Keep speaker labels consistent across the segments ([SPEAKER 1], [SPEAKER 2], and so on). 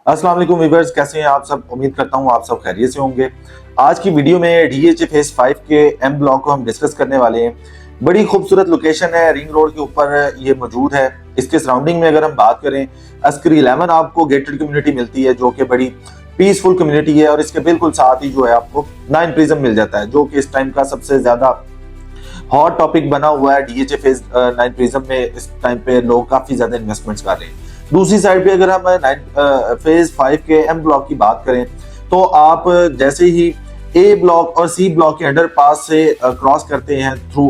[SPEAKER 1] अस्सलाम वालेकुम व्यूअर्स, कैसे हैं आप सब। उम्मीद करता हूं आप सब खैरियत से होंगे। आज की वीडियो में डीएच फेज 5 के एम ब्लॉक को हम डिस्कस करने वाले हैं। बड़ी खूबसूरत लोकेशन है, रिंग रोड के ऊपर ये मौजूद है। इसके सराउंडिंग में अगर हम बात करें, अस्करी 11 आपको गेटेड कम्युनिटी मिलती है जो कि बड़ी पीसफुल कम्युनिटी है, और इसके बिल्कुल साथ ही जो है आपको 9 प्रिज्म मिल जाता है जो कि इस टाइम का सबसे ज्यादा हॉट टॉपिक बना हुआ है। डीएच फेज 9 प्रिज्म में इस टाइम पे लोग काफी ज्यादा इन्वेस्टमेंट्स कर रहे हैं। दूसरी साइड पे अगर हम फेज 5 के एम ब्लॉक की बात करें तो आप जैसे ही ए ब्लॉक और सी ब्लॉक के अंडरपास से क्रॉस करते हैं थ्रू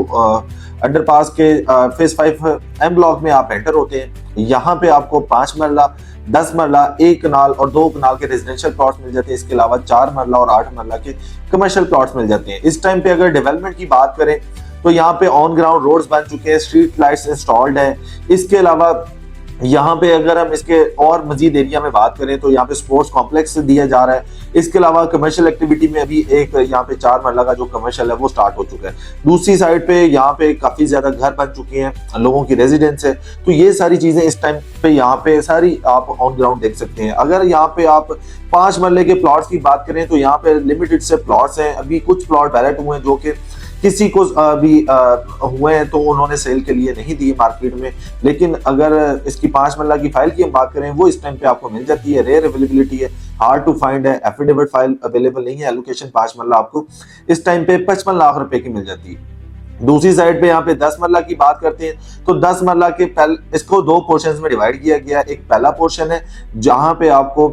[SPEAKER 1] अंडरपास के फेज 5 एम ब्लॉक में आप एंटर होते हैं। यहाँ पे आपको 5 मरला, 10 मरला, 1 कनाल और 2 कनाल के रेजिडेंशियल प्लॉट्स मिल जाते हैं। इसके अलावा 4 मरला और 8 मरला के कमर्शियल प्लॉट्स मिल जाते हैं। इस टाइम पे अगर डेवलपमेंट की बात करें तो यहाँ पे ऑन ग्राउंड रोड्स बन चुके हैं, स्ट्रीट लाइट्स इंस्टॉल्ड है। इसके अलावा यहाँ पे अगर हम इसके और मजीद एरिया में बात करें तो यहाँ पे स्पोर्ट्स कॉम्प्लेक्स दिया जा रहा है। इसके अलावा कमर्शियल एक्टिविटी में अभी एक यहाँ पे 4 मरला का जो कमर्शियल है वो स्टार्ट हो चुका है। दूसरी साइड पे यहाँ पे काफी ज्यादा घर बन चुके हैं, लोगों की रेजिडेंस है। तो ये सारी चीजें इस टाइम पे यहाँ पे सारी आप ऑन ग्राउंड देख सकते हैं। अगर यहाँ पे आप 5 मरले के प्लॉट्स की बात करें तो यहाँ पे लिमिटेड से प्लॉट्स हैं। अभी कुछ प्लॉट बैलेट हुए हैं जो कि किसी को भी हुए हैं तो उन्होंने सेल के लिए नहीं दिए मार्केट में। लेकिन अगर इसकी 5 मरला की फाइल की हम बात करें वो इस टाइम पे आपको मिल जाती है। रेयर अवेलेबिलिटी है, हार्ड टू फाइंड है, एफिडेविट फाइल अवेलेबल नहीं है। एलोकेशन 5 मरला आपको इस टाइम पे 55 लाख रुपए की मिल जाती है। दूसरी साइड पे यहाँ पे 10 मरला की बात करते हैं तो 10 मरला के इसको 2 पोर्शंस में डिवाइड किया गया है। एक पहला पोर्शन है जहां पे आपको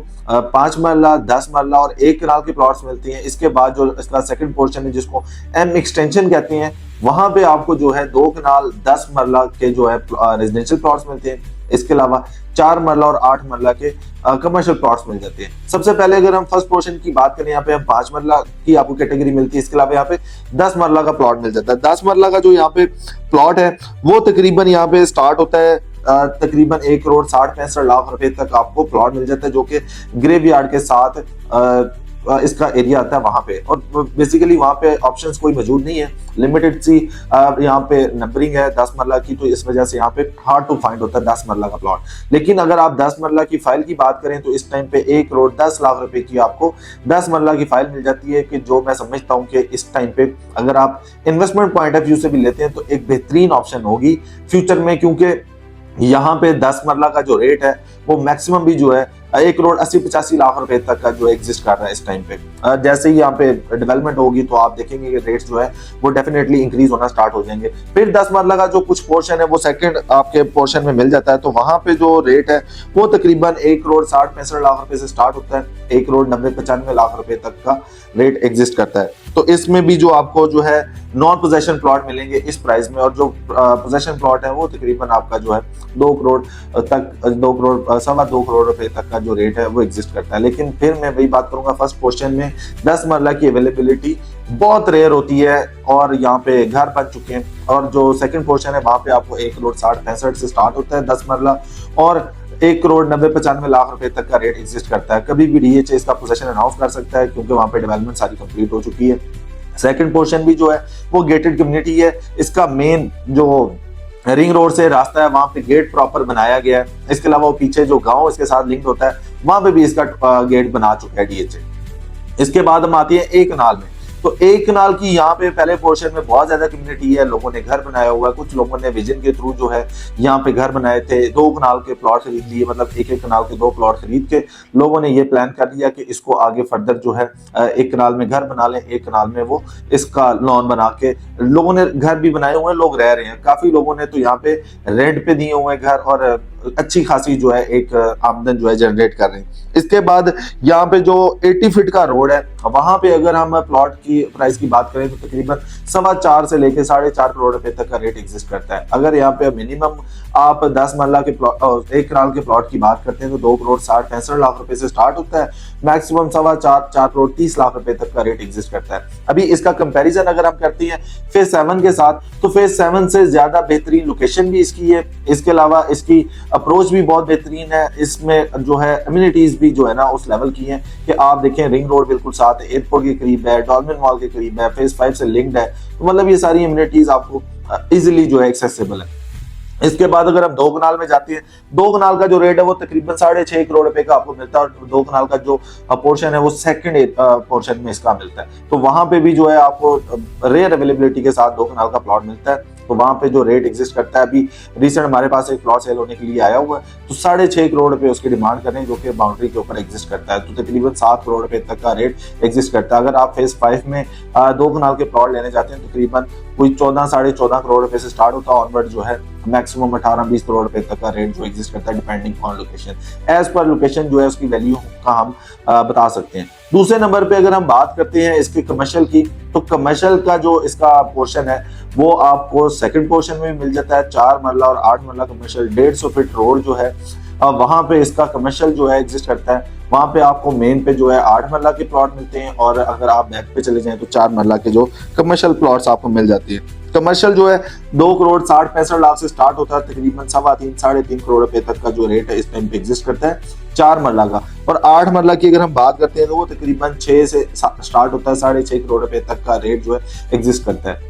[SPEAKER 1] 5 मरला, 10 मरला और 1 कनाल के प्लॉट्स मिलती हैं। इसके बाद जो इसका सेकंड पोर्शन है जिसको एम एक्सटेंशन कहते हैं, वहां पे आपको जो है 2 कनाल, 10 मरला के जो है रेजिडेंशियल प्लॉट्स मिलते हैं। इसके अलावा 4 मरला और 8 मरला के कमर्शियल प्लॉट्स मिल जाते हैं। सबसे पहले अगर हम फर्स्ट पोर्शन की बात करें, यहाँ पे हम 5 मरला की आपको कैटेगरी मिलती है। इसके अलावा यहाँ पे 10 मरला का प्लॉट मिल जाता है। 10 मरला का जो यहाँ पे प्लॉट है वो तकरीबन यहाँ पे स्टार्ट होता है तकरीबन 1,60,65,लाख रुपए तक आपको प्लॉट मिल जाता है जो कि ग्रेवयार्ड के साथ इसका एरिया आता है वहां पे। और बेसिकली वहां पे ऑप्शंस कोई मौजूद नहीं है, लिमिटेड सी यहाँ पे नंबरिंग है 10 मरला की, तो इस वजह से यहाँ पे हार्ड टू फाइंड होता है 10 मरला का प्लॉट। लेकिन अगर आप 10 मरला की फाइल की बात करें तो इस टाइम पे 1,10,00,000 रुपए की आपको 10 मरला की फाइल मिल जाती है, कि जो मैं समझता हूँ कि इस टाइम पे अगर आप इन्वेस्टमेंट पॉइंट ऑफ व्यू से भी लेते हैं तो एक बेहतरीन ऑप्शन होगी फ्यूचर में। क्योंकि यहाँ पे 10 मरला का जो रेट है वो मैक्सिमम भी जो है 1,80,85,00,000 रुपए तक का जो एग्जिस्ट कर रहा है इस टाइम पे। जैसे ही यहाँ पे डेवलपमेंट होगी तो आप देखेंगे कि रेट्स जो है वो डेफिनेटली इंक्रीज होना स्टार्ट हो जाएंगे। फिर 10 मरला का जो कुछ पोर्शन है वो सेकंड आपके पोर्शन में मिल जाता है, तो वहां पे जो रेट है वो तकरीबन 1,60,65,00,000 रुपए से स्टार्ट होता है, 1,90,95,00,000 रुपए तक का रेट एग्जिस्ट करता है। तो इसमें भी जो आपको जो है नॉन पोजेशन प्लॉट मिलेंगे इस प्राइस में, और जो पोजेशन प्लॉट है वो तकरीबन आपका जो है 2 करोड़ तक, 2 करोड़, 2.25 करोड़ रुपए तक का जो रेट है वो एग्जिस्ट करता है। लेकिन फिर मैं वही बात करूंगा, फर्स्ट पोर्शन में 10 मरला की अवेलेबिलिटी बहुत रेयर होती है और यहाँ पे घर बन चुके हैं। और जो सेकंड पोर्शन है वहां पे आपको 1,60,65,00,000 से स्टार्ट होता है 10 मरला, और 1,90,95,00,000 रुपए तक का रेट एग्जिस्ट करता है। कभी भी डीएचए इसका पोजीशन अनाउंस कर सकता है क्योंकि वहां पे डेवलपमेंट सारी कंप्लीट हो चुकी है। सेकंड पोर्शन भी जो है वो गेटेड कम्युनिटी है। इसका मेन जो रिंग रोड से रास्ता है वहां पे गेट प्रॉपर बनाया गया है। इसके अलावा वो पीछे जो गांव इसके साथ लिंक होता है वहां पे भी इसका गेट बना चुका है डीएचए। इसके बाद हम आती है 1 कनाल में। तो 1 कनाल की यहाँ पे पहले पोर्शन में बहुत ज्यादा कम्युनिटी है, लोगों ने घर बनाया हुआ है। कुछ लोगों ने विजन के थ्रू जो है यहाँ पे घर बनाए थे, 2 कनाल के प्लॉट खरीद लिए, मतलब 1-1 कनाल के 2 प्लॉट खरीद के लोगों ने ये प्लान कर लिया कि इसको आगे फर्दर जो है 1 कनाल में घर बना लें, 1 कनाल में वो इसका लॉन बना के लोगों ने घर भी बनाए हुए हैं, लोग रह रहे हैं। काफी लोगों ने तो यहाँ पे रेंट पे दिए हुए घर और अच्छी खासी जो है एक आमदन जो है जनरेट कर रहे हैं। इसके बाद यहाँ पे जो 80 फीट का रोड है वहां पे अगर हम प्लॉट की प्राइस की बात करें तो तकरीबन 4.25 से लेके 4.5 करोड़ रुपए तक का रेट एग्जिस्ट करता है। अगर यहाँ पे मिनिमम आप 10 मरला के 1 कनाल के प्लॉट की बात करते हैं तो 2,60,65,00,000 रुपए से स्टार्ट होता है, मैक्सिमम 4.25-4.30 रुपए तक का रेट एग्जिस्ट करता है। अभी इसका कंपैरिजन अगर हम करते हैं फेज 7 के साथ तो फेज 7 से ज्यादा बेहतरीन लोकेशन भी इसकी है। इसके अलावा इसकी अप्रोच भी बहुत बेहतरीन है। इसमें जो है अम्यूनिटीज भी जो है ना उस लेवल की हैं कि आप देखें रिंग रोड बिल्कुल साथ है, एयरपोर्ट के करीब है, डॉल्फिन मॉल के करीब है, फेज 5 से लिंक्ड है। तो मतलब ये सारी अम्यूनिटीज आपको इजीली जो है एक्सेसिबल है। इसके बाद अगर हम 2 कनाल में जाते हैं, 2 कनाल का जो रेट है वो तकरीबन 6.5 करोड़ रुपए का आपको मिलता है, और 2 कनाल का जो पोर्शन है वो सेकंड पोर्शन में इसका मिलता है। तो वहां पे भी जो है आपको रेयर अवेलेबिलिटी के साथ 2 कनाल का प्लॉट मिलता है। तो वहां पे जो रेट एग्जिस्ट करता है, अभी रिसेंट हमारे पास एक प्लॉट सेल होने के लिए आया हुआ है, तो 6.5 करोड़ रुपए उसकी डिमांड कर रहे हैं, जो कि बाउंड्री के ऊपर एग्जिस्ट करता है। तो तकरीबन 7 करोड़ रुपए तक का रेट एग्जिस्ट करता है। अगर आप फेज 5 में 2 कनाल के प्लॉट लेने जाते हैं, तकरीबन कोई 14 साढ़े 14 करोड़ रुपए से स्टार्ट होता है, ऑनवर्ड जो है मैक्सिमम 18-20 करोड़ रुपए तक का रेट जो एग्जिस्ट करता है, depending on location. As per location जो है उसकी वैल्यू का हम बता सकते हैं। दूसरे नंबर पे अगर हम बात करते हैं इसके कमर्शियल की, तो कमर्शियल का जो इसका पोर्शन है वो आपको सेकंड पोर्शन में मिल जाता है। 4 मरला और 8 मरला कमर्शियल, 150 फीट रोड जो है वहां पे इसका कमर्शियल जो है एग्जिस्ट करता है। वहां पे आपको मेन पे जो है 8 मरला के प्लॉट मिलते हैं, और अगर आप बैक पे चले जाएं तो 4 मरला के जो कमर्शियल प्लॉट्स आपको मिल जाती है। कमर्शियल जो है 2 करोड़ 60-65 लाख से स्टार्ट होता है, तकरीबन 3.25 साढ़े 3 करोड़ रुपए तक का जो रेट है इस टाइम पे एग्जिस्ट करता है 4 मरला का। और 8 मरला की अगर हम बात करते हैं तो वो तकरीबन 6 से स्टार्ट होता है, 6.5 करोड़ रुपए तक का रेट जो है एग्जिस्ट करता है।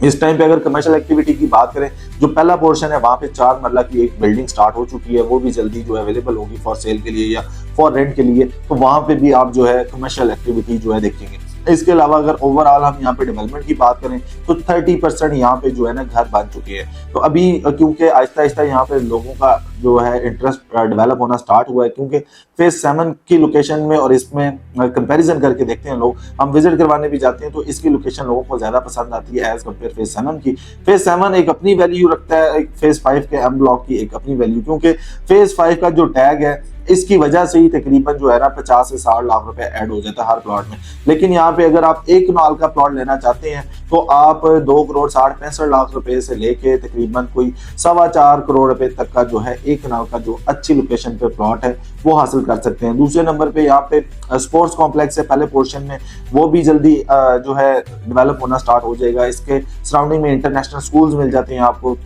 [SPEAKER 1] इस टाइम पे अगर कमर्शियल एक्टिविटी की बात करें, जो पहला पोर्शन है वहां पे 4 मरला की एक बिल्डिंग स्टार्ट हो चुकी है, वो भी जल्दी जो है अवेलेबल होगी फॉर सेल के लिए या फॉर रेंट के लिए। तो वहां पे भी आप जो है कमर्शियल एक्टिविटी जो है देखेंगे। इसके अलावा अगर ओवरऑल हम यहाँ पे डेवलपमेंट की बात करें तो 30% यहाँ पे जो है ना घर बन चुके हैं। तो अभी क्योंकि आहिस्ता आहिस्ता यहाँ पे लोगों का जो है इंटरेस्ट डेवलप होना स्टार्ट हुआ है, क्योंकि फेज 7 की लोकेशन में और इसमें कंपैरिजन करके देखते हैं लोग, हम विजिट करवाने भी जाते हैं तो इसकी लोकेशन लोगों को ज्यादा पसंद आती है एज कम्पेयर फेज 7 की। फेज 7 एक अपनी वैल्यू रखता है, फेज 5 के एम ब्लॉक की एक अपनी वैल्यू, क्योंकि फेज 5 का जो टैग है इसकी वजह से ही तकरीबन जो है ना 50 से 60 लाख रुपए ऐड हो जाता है हर प्लॉट में। लेकिन यहाँ पे अगर आप 1 कनाल का प्लॉट लेना चाहते हैं तो आप 2 करोड़ 60-65 लाख रुपए से लेके तकरीबन कोई 4.25 करोड़ रुपए तक का जो है 1 कनाल का जो अच्छी लोकेशन पे प्लॉट है वो हासिल कर सकते हैं। दूसरे नंबर पे यहाँ पे स्पोर्ट्स कॉम्प्लेक्स है पहले पोर्शन में, वो भी जल्दी जो है डेवलप होना स्टार्ट हो जाएगा। इसके सराउंडिंग में इंटरनेशनल स्कूल्स मिल जाते हैं आपको,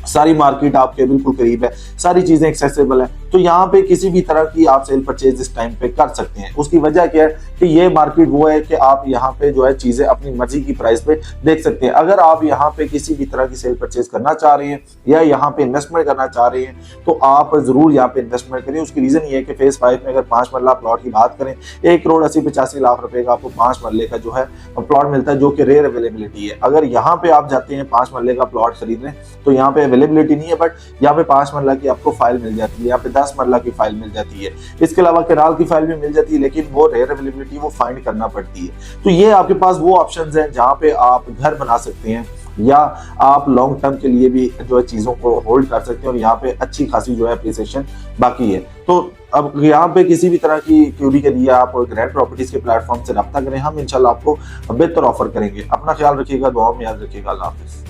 [SPEAKER 1] सारी मार्केट आपके बिल्कुल करीब है, सारी चीजें एक्सेसिबल है। तो यहाँ पे किसी भी तरह की आप सेल परचेज इस टाइम पे कर सकते हैं। उसकी वजह क्या है कि ये मार्केट वो है कि आप यहाँ पे जो है चीजें अपनी मर्जी की प्राइस पे देख सकते हैं। अगर आप यहाँ पे किसी भी तरह की सेल परचेज करना चाह रहे हैं या यहाँ पे इन्वेस्टमेंट करना चाह रहे हैं तो आप जरूर यहाँ पे इन्वेस्टमेंट करें। उसकी रीजन ये है कि फेज 5 में अगर 5 मरला प्लॉट की बात करें, 1 करोड़ 80-85 लाख रुपए का आपको 5 मरले का जो है प्लॉट मिलता है, जो कि रेयर अवेलेबिलिटी है। अगर यहाँ पे आप जाते हैं 5 मरले का प्लॉट खरीदने तो यहाँ पे अवेलेबिलिटी नहीं है, बट यहाँ पे 5 मरला की आपको फाइल मिल जाती है, यहाँ पे 10 मरला की फाइल मिल जाती है। इसके अलावा केनाल की फाइल भी मिल जाती है, लेकिन वो रेयर अवेलेबिलिटी वो फाइंड करना पड़ती है। तो ये आपके पास वो ऑप्शंस हैं जहाँ पे आप घर बना सकते हैं या आप लॉन्ग टर्म के लिए भी जो है चीजों को होल्ड कर सकते हैं, और यहाँ पे अच्छी खासी जो है एप्रिसिएशन बाकी है। तो अब यहाँ पे किसी भी तरह की क्यूरी के लिए आप ग्रैंड प्रॉपर्टीज के प्लेटफॉर्म से रब्ता करें, हम इंशाल्लाह आपको बेहतर ऑफर करेंगे। अपना ख्याल रखिएगा, दुआ में याद रखिएगा। अल्लाह हाफिज।